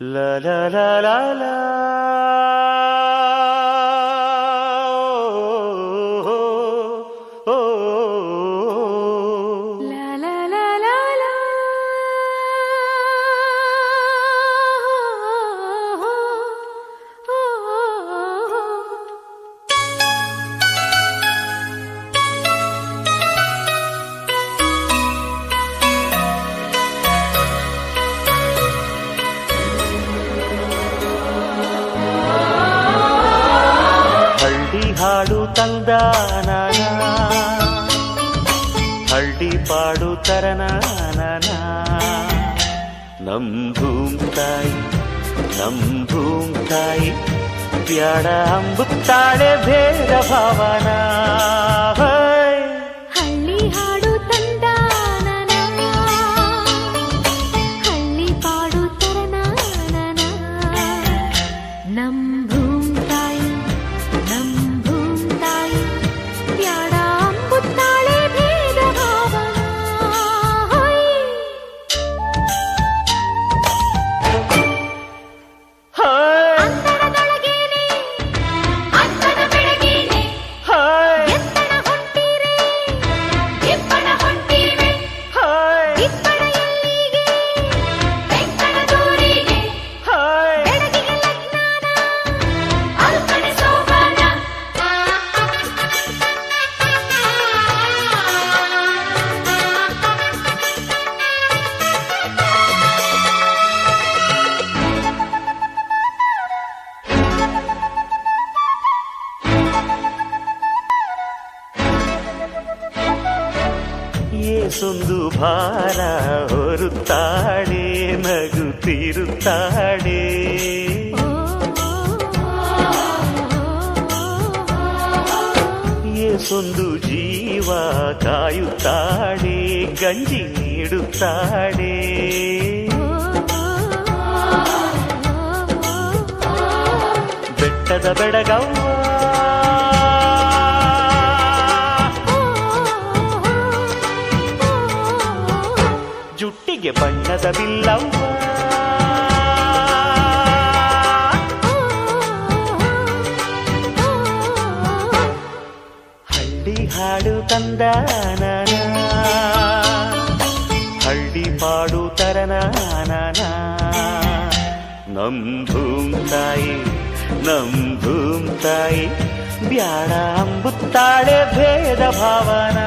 La la la la la. Oh, oh, oh. La la la la la. Oh, oh, oh. ಹಳ್ಳಿ ಹಾಡು ತಂದಾನ, ಹಳ್ಳಿ ಪಾಡು ತರನಾನ. ನಮ್ ಭೂಮ್ ತಾಯಿ ಬ್ಯಾಡ ಅಂಬುತ್ತಾಳೆ ಭೇದ ಭಾವನ. ಹಳ್ಳಿ ಹಾಡು ತಂದಾನನ, ಹಳ್ಳಿ ಪಾಡು ತರನಾನನ. ನಮ್ ಭೂಮ್ ತಾಯಿ ಬ್ಯಾಡ ಅಂಬುತ್ತಾಳೆ ಭೇದ ಭಾವನ. ಅಂತರದೊಳಗೇನೆ ಅಂತದ ಬೆಳಗೇನೆ ಎತ್ತಡ ಹೊಂಟಿರೆ ಇಬ್ಬಣ ಹೊಂಟಿವೆ. ಇಬ್ಬಣ ಎಲ್ಲಿಗೆ ಬೆಂಕಣ ದೂರಿಗೆ, ಬೆಳಗಿಗೆ ಲಗ್ನಾನ ಅಲ್ಕಡೆ ಸೋಬಾನ. ಏಸೊಂದು ಭಾರ ಹೊರುತ್ತಾಳೆ, ನಗುತ್ತಿರುತ್ತಾಳೆ. ಏಸೊಂದು ಜೀವ ಕಾಯುತ್ತಾಳೆ, ಗಂಜಿ ನೀಡುತ್ತಾಳೆ. ಬೆಟ್ಟದ ಬೆಡಗವ್ವ ಜುಟ್ಟಿಗೆ ಬಣ್ಣದ ಬಿಲ್ಲವ್ವ. ಹಳ್ಳಿ ಹಾಡು ತಂದಾನ, ಹಳ್ಳಿ ಪಾಡು ತರನಾನ. ನಮ್ ಭೂಮ್ ತಾಯಿ ಬ್ಯಾಡ ಅಂಬುತ್ತಾಳೆ ಭೇದ ಭಾವನ.